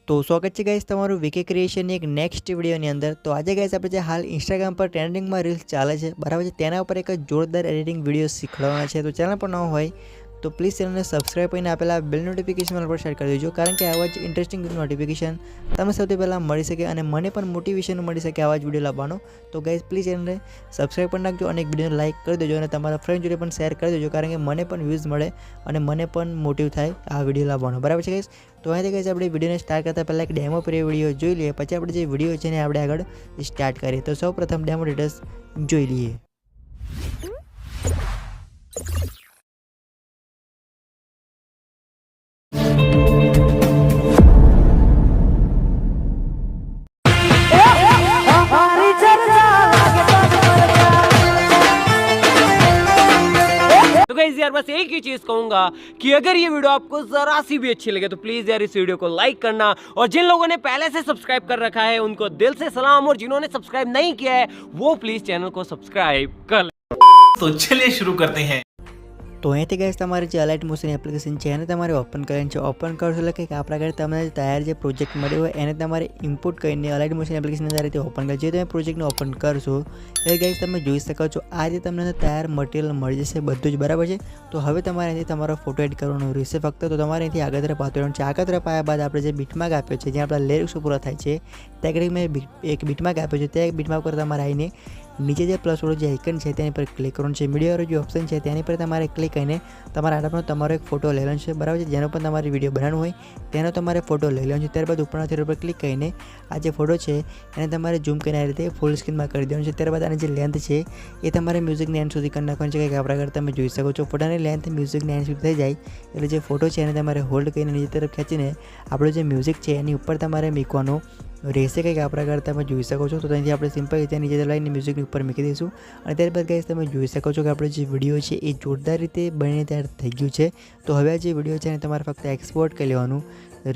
तो स्वागत है गाइस તમારું વીકે ક્રિએશન એક નેક્સ્ટ વિડીયોની અંદર। તો આજે ગાइस આપણે જે હાલ ઇન્સ્ટાગ્રામ પર ટ્રેન્ડિંગમાં રીલ્સ ચાલે છે બરાબર છે, તેના ઉપર એક જોરદાર એડિટિંગ વિડીયો શીખવાડવાના છે। તો ચેનલ પર ન હોય તો પ્લીઝ ચેનલને સબસ્ક્રાઇબ કરીને આપેલા બેલ નોટિફિકેશન પર સેટ કરી દેજો, કારણ કે આવા જ ઇન્ટરેસ્ટિંગ નોટિફિકેશન તમને સૌથી પહેલાં મળી શકે અને મને પણ મોટિવેશન મળી શકે આવા જ વિડીયો લાવવાનો। તો ગાइस પ્લીઝ ચેનલને સબસ્ક્રાઇબ કરી નાખજો અને એક વિડીયોને લાઇક કરી દેજો અને તમારા ફ્રેન્ડ જોડે પણ શેર કરી દેજો, કારણ કે મને પણ વ્યૂઝ મળે અને મને પણ મોટિવ થાય આ વિડીયો લાવવાનો, બરાબર છે ગાइस। તો અહીંથી ગાइस આપણે વિડીયોને સ્ટાર્ટ કરતાં પહેલાં એક ડેમો પ્રી વિડીયો જોઈ લઈએ, પછી આપણે જે વિડીયો છે ને આપણે આગળ સ્ટાર્ટ કરીએ। તો સૌપ્રથમ ડેમો ડિટેલ્સ જોઈ લઈએ। तो गाइस यार बस एक ही चीज कहूंगा कि अगर ये वीडियो आपको जरा सी भी अच्छी लगे तो प्लीज यार इस वीडियो को लाइक करना, और जिन लोगों ने पहले से सब्सक्राइब कर रखा है उनको दिल से सलाम, और जिन्होंने सब्सक्राइब नहीं किया है वो प्लीज चैनल को सब्सक्राइब कर ले। तो चलिए शुरू करते हैं। तो અહીંથી ગાइस તમારે જે અલાઇટ મોશન એપ્લિકેશન છે એને તમારે ઓપન કરવાની છે। ઓપન કરશો એટલે કે આ પ્રકારે તમને તૈયાર જે પ્રોજેક્ટ મળ્યો હોય એને તમારે ઇમ્પોર્ટ કરીને અલાઇટ મોશન એપ્લિકેશન અંદર રીતે ઓપન કરજો। જે તમે પ્રોજેક્ટને ઓપન કરશો એટલે ગાइस તમે જોઈ શકો છો આ જે તમને તૈયાર મટીરિયલ મળી જશે બધું જ, બરાબર છે। તો હવે તમારે અહીંથી તમારો ફોટો એડ કરવાનો રહેશે ફક્ત। તો તમારે અહીંથી આગળ તરફ આવવાનું છે। આગળ તરફ આવ્યા બાદ આપણે જે બીટમાર્ક આપ્યો છે, જ્યાં આપણા લિરિક્સ પૂરા થાય છે ત્યાં આગળ મેં એક બીટમાર્ક આપ્યો છે। તે બીટમાર્ક પર તમારે આવીને નીચે જે પ્લસ વાળું જે આઇકન છે તેની પર ક્લિક કરવાનું છે। મીડિયાવાળું જે ઓપ્શન છે તેની પર તમારે ક્લિક કરીને તમારા આડાપનો તમારો એક ફોટો લઈ લેવાનો છે, બરાબર છે। જેનો પણ તમારે વિડીયો બનાવવાનો હોય તેનો તમારે ફોટો લઈ લેવાનો છે। ત્યારબાદ ઉપરના થીર પર ક્લિક કરીને આ જે ફોટો છે એને તમારે ઝૂમ કરીને આ રીતે ફૂલ સ્ક્રીનમાં કરી દેવાનું છે। ત્યારબાદ આની જે લેન્થ છે એ તમારે મ્યુઝિકની એન્ડ સુધી કરી નાખવાની છે, કંઈક આ પ્રકારે તમે જોઈ શકો છો। ફોટાની લેન્થ મ્યુઝિકની એન્ડ સુધી થઈ જાય એટલે જે ફોટો છે એને તમારે હોલ્ડ કરીને નીચે તરફ ખેંચીને આપણું જે મ્યુઝિક છે એની ઉપર તમારે મૂકવાનું રહેશે, કંઈક આ પ્રકારે તમે જોઈ શકો છો। તો ત્યાંથી આપણે સિમ્પલ રીતે નીચે લાઈને મ્યુઝિકની ઉપર મૂકી દઈશું અને ત્યારબાદ ગાइस તમે જોઈ શકો છો કે આપણો જે વિડીયો છે એ જોરદાર રીતે બનીને તૈયાર થઈ ગયું છે। તો હવે આ જે વિડીયો છે એને તમારે ફક્ત એક્સપોર્ટ કરી લેવાનું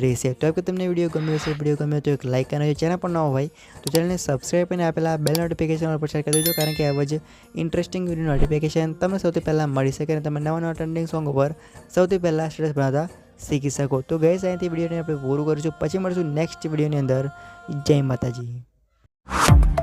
રહેશે। તો હવે તમને વિડીયો ગમ્યો હશે, વિડીયો ગમ્યો તો એક લાઇક કરજો, ચેનલ પર ન હોય તો ચેનલને સબસ્ક્રાઇબ કરીને આપેલા બેલ નોટિફિકેશન પર શેર કરી દેજો, કારણ કે આવા જ ઇન્ટરેસ્ટિંગ વિડીયો નોટિફિકેશન તમને સૌથી પહેલાં મળી શકે અને તમે નવા ટ્રેન્ડિંગ સોંગ ઉપર સૌથી પહેલાં સ્ટેટસ બનાવતા શીખી શકો। તો ગાइस અહીંથી વિડીયોને આપણે પૂરું કરીશું, પછી મળીશું નેક્સ્ટ વિડીયોની અંદર। જય માતાજી।